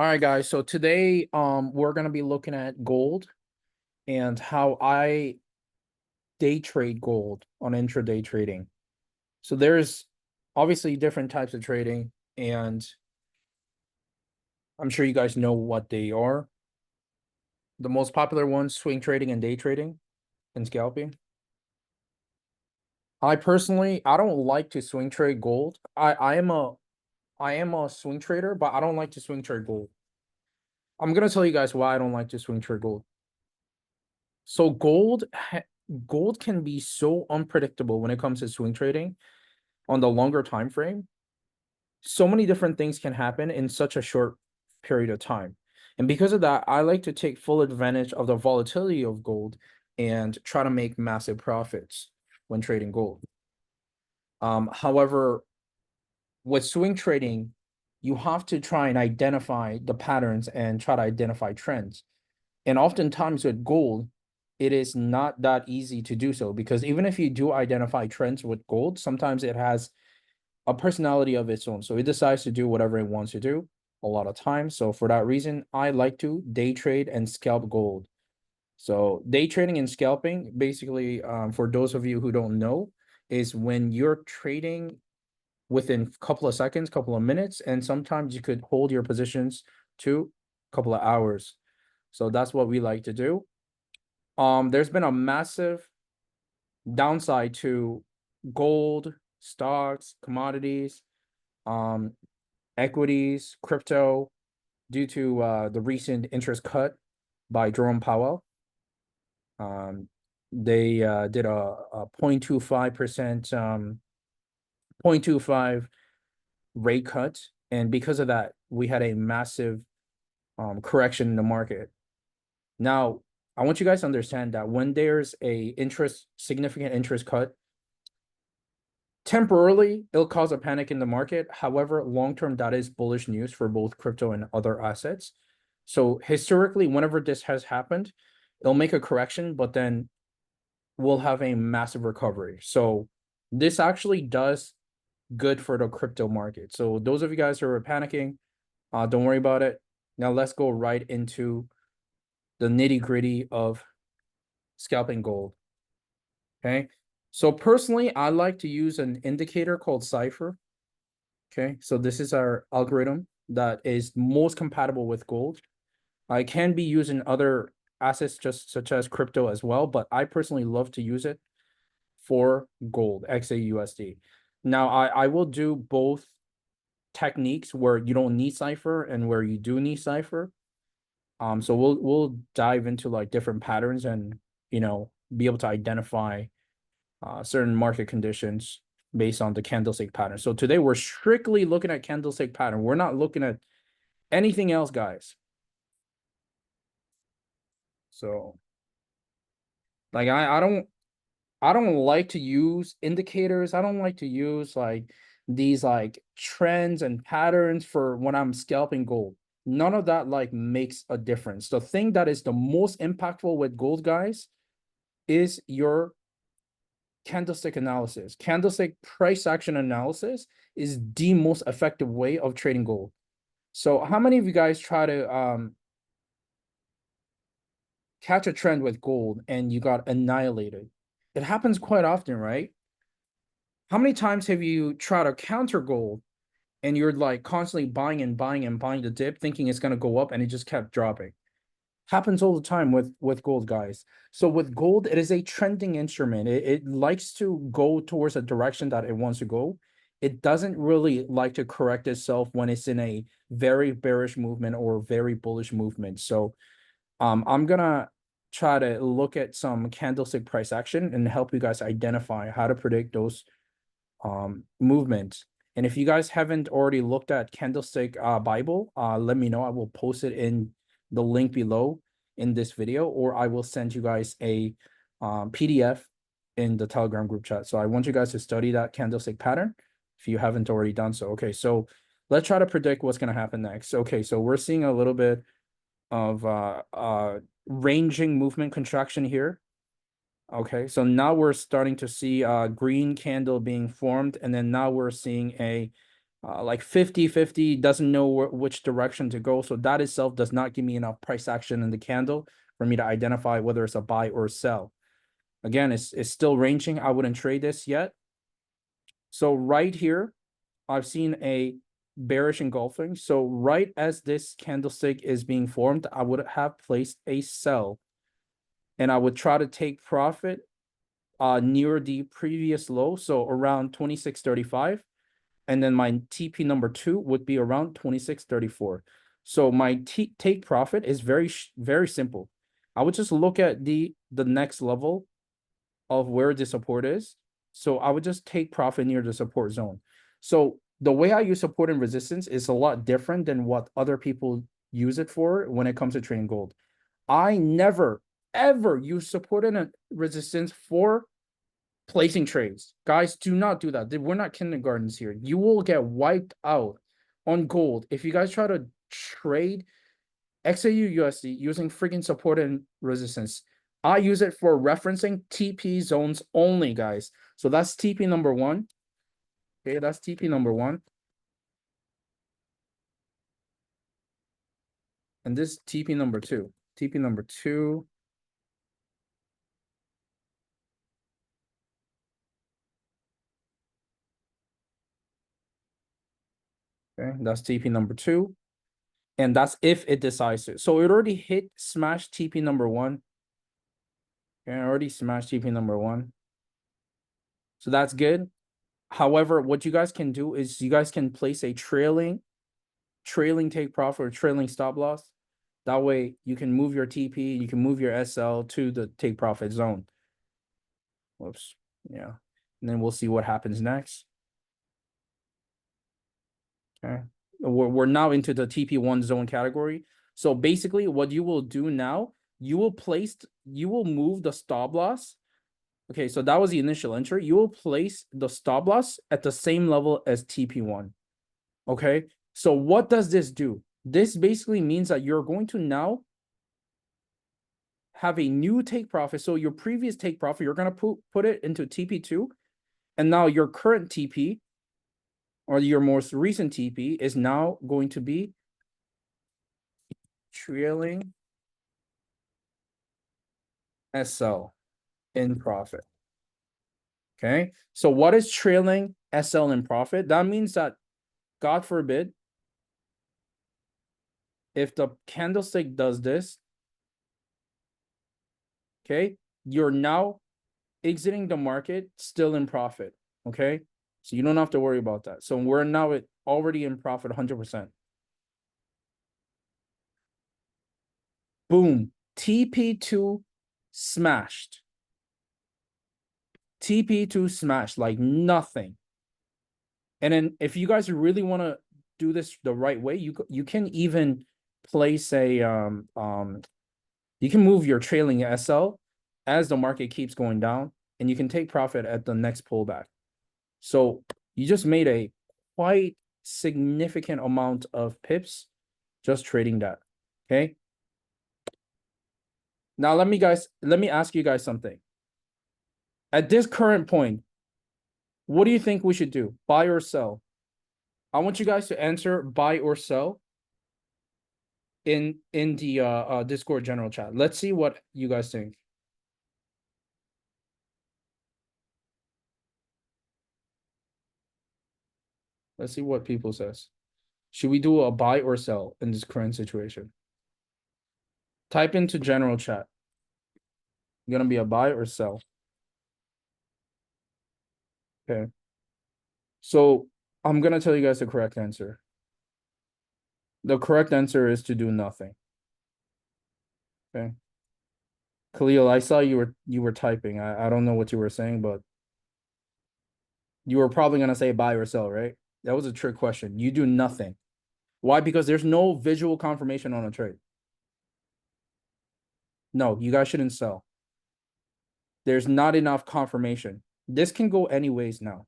All right, guys. So today, we're gonna be looking at gold and how I day trade gold on intraday trading. So there's obviously different types of trading, and I'm sure you guys know what they are. The most popular ones, swing trading and day trading and scalping. I don't like to swing trade gold. I am a swing trader, but I don't like to swing trade gold. I'm gonna tell you guys why I don't like to swing trade gold. So gold can be so unpredictable when it comes to swing trading on the longer time frame. So many different things can happen in such a short period of time. And because of that, I like to take full advantage of the volatility of gold and try to make massive profits when trading gold. However, with swing trading, you have to try and identify the patterns and try to identify trends. And oftentimes with gold, it is not that easy to do so because even if you do identify trends with gold, sometimes it has a personality of its own. So it decides to do whatever it wants to do a lot of times. So for that reason, I like to day trade and scalp gold. So day trading and scalping, basically, for those of you who don't know, is when you're trading within a couple of seconds, couple of minutes, and sometimes you could hold your positions to a couple of hours. So that's what we like to do. There's been a massive downside to gold, stocks, commodities, um, equities, crypto, due to the recent interest cut by Jerome Powell. They did a 0.25%, 0.25 rate cut, and because of that, we had a massive correction in the market. Now, I want you guys to understand that when there's a significant interest cut, temporarily it'll cause a panic in the market. However, long term, that is bullish news for both crypto and other assets. So historically, whenever this has happened, it'll make a correction, but then we'll have a massive recovery. So this actually does good for the crypto market. So those of you guys who are panicking, don't worry about it. Now let's go right into the nitty-gritty of scalping gold. Okay. So personally, I like to use an indicator called Cypher. Okay. So this is our algorithm that is most compatible with gold. I can be using other assets just such as crypto as well, but I personally love to use it for gold, XAUUSD. Now I will do both techniques where you don't need Cypher and where you do need Cypher. So we'll dive into like different patterns and be able to identify certain market conditions based on the candlestick pattern. So today we're strictly looking at candlestick pattern. We're not looking at anything else, guys. So like I don't like to use indicators. I don't like to use like these like trends and patterns for when I'm scalping gold. None of that like makes a difference. The thing that is the most impactful with gold, guys, is your candlestick analysis. Candlestick price action analysis is the most effective way of trading gold. So how many of you guys try to catch a trend with gold and you got annihilated? It happens quite often, right? How many times have you tried to counter gold and you're like constantly buying and buying and buying the dip, thinking it's going to go up and it just kept dropping? Happens all the time with gold, guys. So with gold, it is a trending instrument. It likes to go towards a direction that it wants to go. It doesn't really like to correct itself when it's in a very bearish movement or very bullish movement. So I'm gonna try to look at some candlestick price action and help you guys identify how to predict those movements. And if you guys haven't already looked at Candlestick Bible, let me know. I will post it in the link below in this video, or I will send you guys a PDF in the Telegram group chat. So I want you guys to study that candlestick pattern if you haven't already done so. Okay, so let's try to predict what's going to happen next. Okay, so we're seeing a little bit of ranging movement contraction here. Okay, so now we're starting to see a green candle being formed, and then now we're seeing a like 50-50, doesn't know which direction to go. So that itself does not give me enough price action in the candle for me to identify whether it's a buy or sell. Again, it's still ranging. I wouldn't trade this yet. So right here, I've seen a bearish engulfing. So right as this candlestick is being formed, I would have placed a sell, and I would try to take profit near the previous low, so around 26.35. And then my TP number 2 would be around 26.34. So my take profit is very simple. I would just look at the next level of where the support is. So I would just take profit near the support zone. So the way I use support and resistance is a lot different than what other people use it for when it comes to trading gold. I never, ever use support and resistance for placing trades. Guys, do not do that. We're not kindergartens here. You will get wiped out on gold if you guys try to trade XAUUSD using freaking support and resistance. I use it for referencing TP zones only, guys. So that's TP number 1. Okay, that's TP number 1. And this TP number 2. TP number 2. Okay, that's TP number 2. And that's if it decides to. So it already hit smash TP number 1. Okay, I already smashed TP number 1. So that's good. However, what you guys can do is you guys can place a trailing take profit or trailing stop loss. That way you can move your TP, you can move your SL to the take profit zone. Whoops. Yeah. And then we'll see what happens next. Okay. We're now into the TP1 zone category. So basically what you will do now, you will move the stop loss. Okay, so that was the initial entry. You will place the stop loss at the same level as TP1. Okay, so what does this do? This basically means that you're going to now have a new take profit. So your previous take profit, you're going to put it into TP2. And now your current TP or your most recent TP is now going to be trailing SL in profit. Okay, so what is trailing SL in profit? That means that, God forbid, if the candlestick does this, okay, you're now exiting the market still in profit. Okay, so you don't have to worry about that. So we're now already in profit 100%. Boom, TP2 smashed. TP2 smashed like nothing. And then if you guys really want to do this the right way, you can even place a you can move your trailing SL as the market keeps going down, and you can take profit at the next pullback. So you just made a quite significant amount of pips just trading that. Okay. Now let me ask you guys something. At this current point, what do you think we should do? Buy or sell? I want you guys to answer buy or sell in the Discord general chat. Let's see what you guys think. Let's see what people says. Should we do a buy or sell in this current situation? Type into general chat. Gonna be a buy or sell. Okay. So I'm gonna tell you guys the correct answer. The correct answer is to do nothing. Okay. Khalil, I saw you were typing. I don't know what you were saying, but you were probably gonna say buy or sell, right? That was a trick question. You do nothing. Why? Because there's no visual confirmation on a trade. No, you guys shouldn't sell. There's not enough confirmation. This can go anyways now.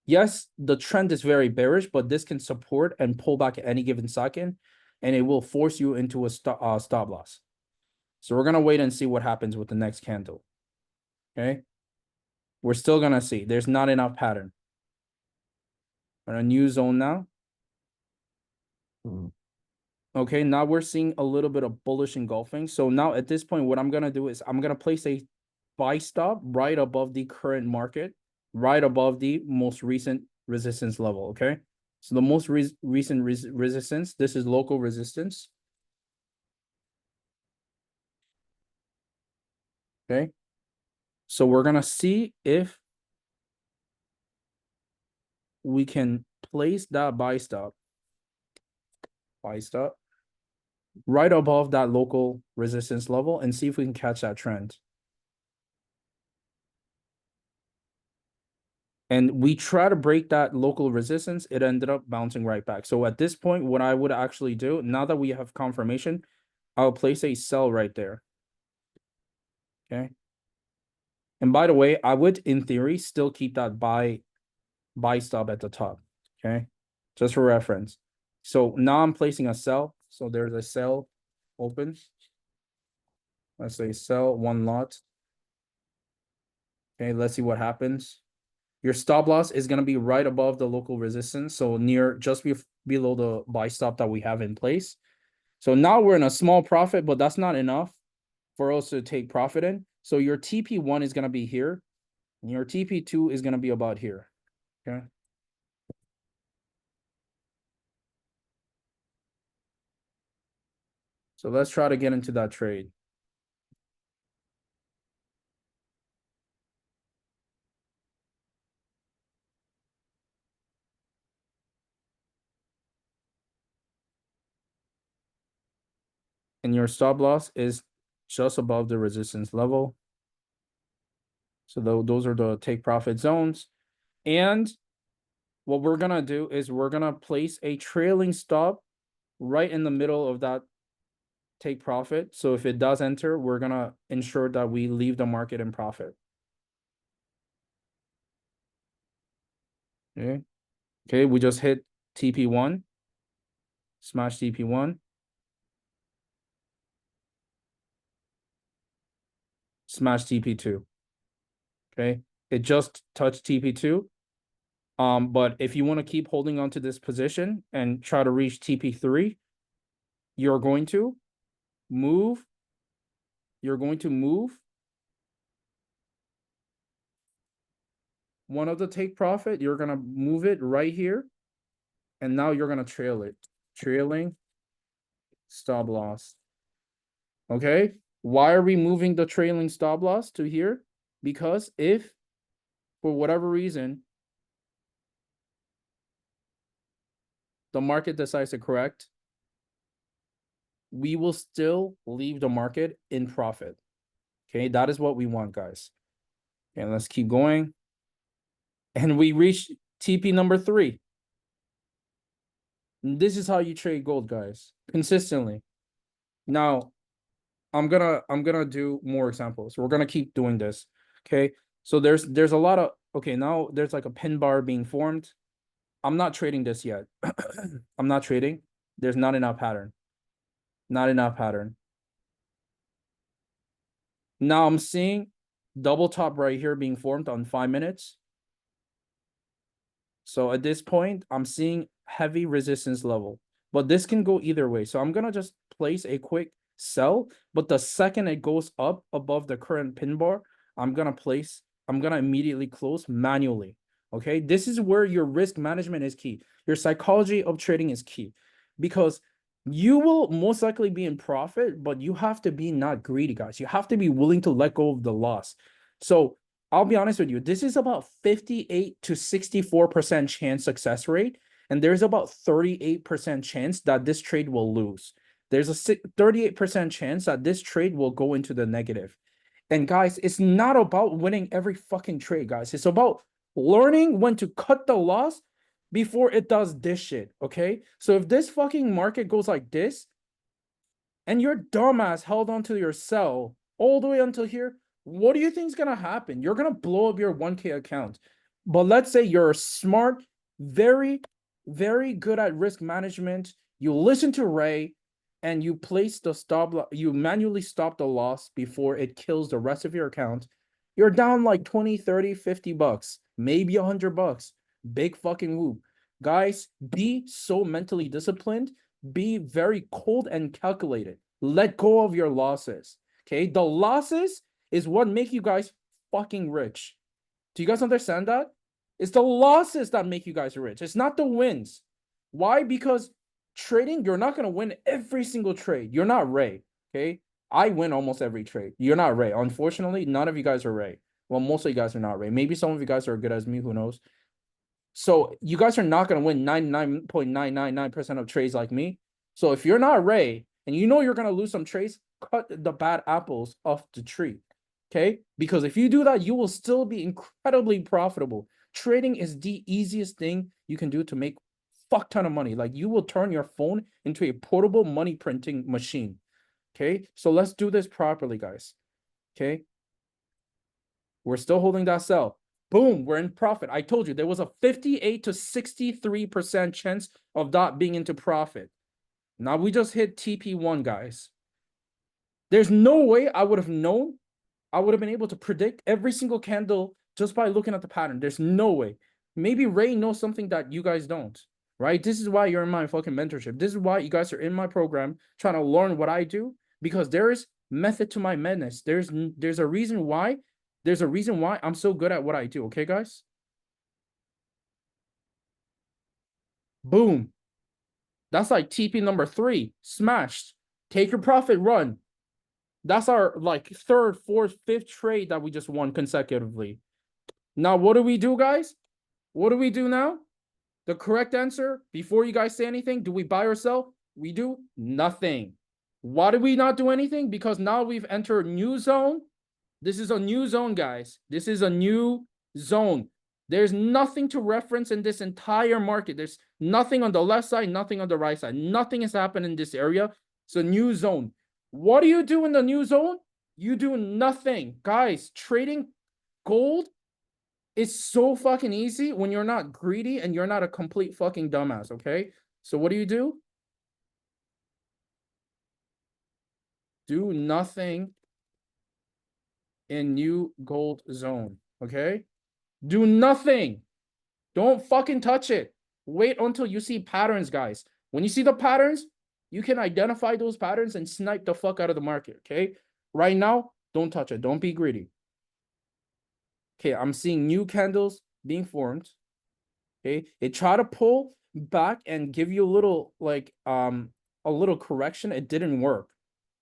Yes, the trend is very bearish, but this can support and pull back at any given second, and it will force you into a stop loss. So we're going to wait and see what happens with the next candle. Okay. We're still going to see. There's not enough pattern. On a new zone now. Hmm. Okay, now we're seeing a little bit of bullish engulfing. So now at this point, what I'm gonna do is I'm gonna place a buy stop right above the current market, right above the most recent resistance level. Okay, so the most recent resistance, this is local resistance. Okay, so we're gonna see if we can place that buy stop right above that local resistance level and see if we can catch that trend. And we try to break that local resistance. It ended up bouncing right back. So at this point, what I would actually do, now that we have confirmation, I'll place a sell right there. Okay. And by the way, I would, in theory, still keep that buy stop at the top. Okay. Just for reference. So now I'm placing a sell. So there's a sell open. Let's say sell one lot. Okay, let's see what happens. Your stop loss is going to be right above the local resistance. So near just below the buy stop that we have in place. So now we're in a small profit, but that's not enough for us to take profit in. So your TP1 is going to be here. And your TP2 is going to be about here. Okay. So let's try to get into that trade. And your stop loss is just above the resistance level. So those are the take profit zones. And what we're going to do is we're going to place a trailing stop right in the middle of that take profit. So if it does enter, we're going to ensure that we leave the market in profit. Okay. Okay, we just hit TP1. Smash TP1. Smash TP2. Okay. It just touched TP2. But if you want to keep holding on to this position and try to reach TP3, you're going to move. You're going to move one of the take profit. You're going to move it right here. And now you're going to trail it. Trailing stop loss. Okay. Why are we moving the trailing stop loss to here? Because if, for whatever reason, the market decides to correct, we will still leave the market in profit. Okay, that is what we want, guys. And let's keep going. And we reached TP number 3. This is how you trade gold, guys, consistently. Now, I'm gonna do more examples. We're gonna keep doing this. Okay. So there's a lot of, okay, now there's like a pin bar being formed. I'm not trading this yet. I'm not trading. There's not enough pattern. Not enough pattern. Now I'm seeing double top right here being formed on 5 minutes. So at this point, I'm seeing heavy resistance level, but this can go either way. So I'm going to just place a quick sell, but the second it goes up above the current pin bar, I'm going to immediately close manually. Okay. This is where your risk management is key. Your psychology of trading is key because you will most likely be in profit, but you have to be not greedy, guys. You have to be willing to let go of the loss. So I'll be honest with you, this is about 58 to 64% chance success rate, and there's about 38% chance that this trade will lose. There's a 38% chance that this trade will go into the negative. And guys, it's not about winning every fucking trade, guys. It's about learning when to cut the loss before it does this shit, okay? So if this fucking market goes like this, and your dumbass held onto your sell all the way until here, what do you think is going to happen? You're going to blow up your 1K account. But let's say you're smart, very, very good at risk management. You listen to Ray and you place the stop, you manually stop the loss before it kills the rest of your account. You're down like 20, 30, $50, maybe $100. Big fucking whoop. Guys, be so mentally disciplined. Be very cold and calculated. Let go of your losses. Okay, the losses is what make you guys fucking rich. Do you guys understand that? It's the losses that make you guys rich. It's not the wins. Why? Because trading, you're not going to win every single trade. You're not Ray. Okay. I win almost every trade. You're not Ray. Unfortunately, none of you guys are Ray. Well, most of you guys are not Ray. Maybe some of you guys are good as me. Who knows? So you guys are not going to win 99.999% of trades like me. So if you're not Ray and you know you're going to lose some trades, cut the bad apples off the tree. Okay? Because if you do that, you will still be incredibly profitable. Trading is the easiest thing you can do to make fuck ton of money. Like you will turn your phone into a portable money printing machine. Okay? So let's do this properly, guys. Okay? We're still holding that sell. Boom, we're in profit. I told you there was a 58 to 63% chance of that being into profit. Now we just hit TP1, guys. There's no way I would have known. I would have been able to predict every single candle just by looking at the pattern. There's no way. Maybe Ray knows something that you guys don't, right? This is why you're in my fucking mentorship. This is why you guys are in my program trying to learn what I do, because there is method to my madness. There's a reason why. There's a reason why I'm so good at what I do. Okay, guys? Boom. That's like TP number 3. Smashed. Take your profit, run. That's our like 3rd, 4th, 5th trade that we just won consecutively. Now, what do we do, guys? What do we do now? The correct answer, before you guys say anything, do we buy or sell? We do nothing. Why do we not do anything? Because now we've entered a new zone. This is a new zone, guys. This is a new zone. There's nothing to reference in this entire market. There's nothing on the left side, nothing on the right side. Nothing has happened in this area. It's a new zone. What do you do in the new zone? You do nothing. Guys, trading gold is so fucking easy when you're not greedy and you're not a complete fucking dumbass, okay? So what do? Do nothing in new gold zone, okay? Do nothing. Don't fucking touch it. Wait until you see patterns, guys. When you see the patterns, you can identify those patterns and snipe the fuck out of the market, okay? Right now, don't touch it. Don't be greedy. Okay, I'm seeing new candles being formed. Okay, it tried to pull back and give you a little like a little correction. It didn't work.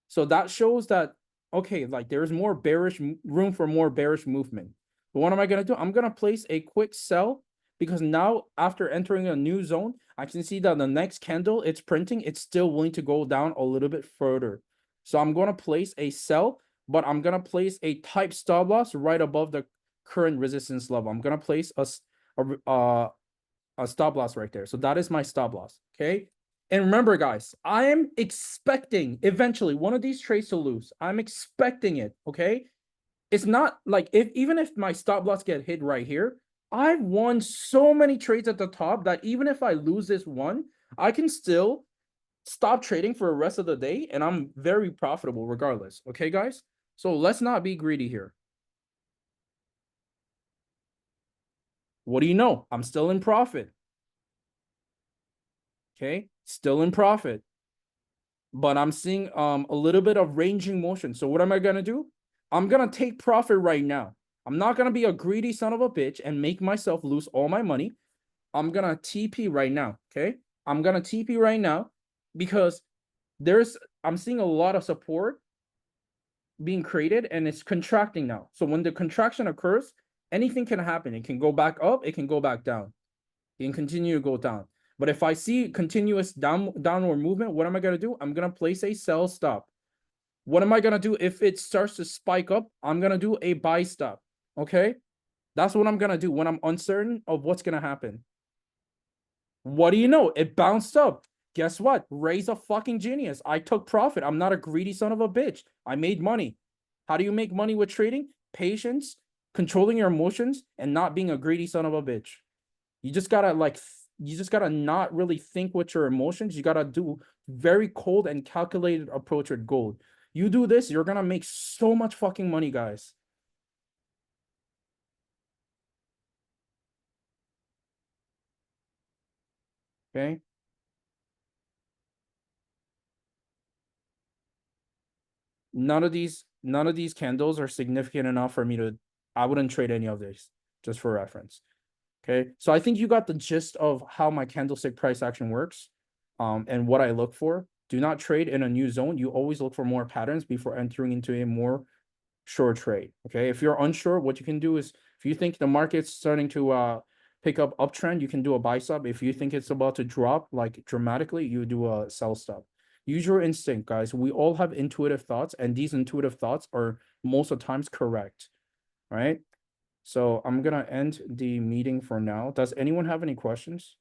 So that shows that, okay, like there's more bearish room for more bearish movement. But what am I going to do? I'm going to place a quick sell because now after entering a new zone, I can see that the next candle it's printing, it's still willing to go down a little bit further. So I'm going to place a sell, but I'm going to place a type stop loss right above the current resistance level. I'm going to place a stop loss right there. So that is my stop loss. Okay. And remember, guys, I am expecting eventually one of these trades to lose. I'm expecting it. Okay. It's not like even if my stop loss get hit right here, I've won so many trades at the top that even if I lose this one, I can still stop trading for the rest of the day and I'm very profitable regardless. Okay, guys? So let's not be greedy here. What do you know? I'm still in profit. Okay, still in profit. But I'm seeing a little bit of ranging motion. So what am I gonna do? I'm gonna take profit right now. I'm not gonna be a greedy son of a bitch and make myself lose all my money. I'm gonna TP right now. Okay, I'm gonna TP right now because I'm seeing a lot of support being created and it's contracting now. So when the contraction occurs, anything can happen. It can go back up, it can go back down, it can continue to go down. But if I see continuous downward movement, what am I going to do? I'm going to place a sell stop. What am I going to do if it starts to spike up? I'm going to do a buy stop. Okay? That's what I'm going to do when I'm uncertain of what's going to happen. What do you know? It bounced up. Guess what? Ray's a fucking genius. I took profit. I'm not a greedy son of a bitch. I made money. How do you make money with trading? Patience, controlling your emotions, and not being a greedy son of a bitch. You just gotta not really think with your emotions. You gotta do very cold and calculated approach with gold. You do this, you're gonna make so much fucking money, guys. Okay. None of these candles are significant enough for me to, I wouldn't trade any of these, just for reference. Okay, so I think you got the gist of how my candlestick price action works, and what I look for. Do not trade in a new zone. You always look for more patterns before entering into a more sure trade. Okay, if you're unsure, what you can do is, if you think the market's starting to pick up uptrend, you can do a buy stop. If you think it's about to drop like dramatically, you do a sell stop. Use your instinct, guys. We all have intuitive thoughts, and these intuitive thoughts are most of the times correct, right? So I'm gonna end the meeting for now. Does anyone have any questions?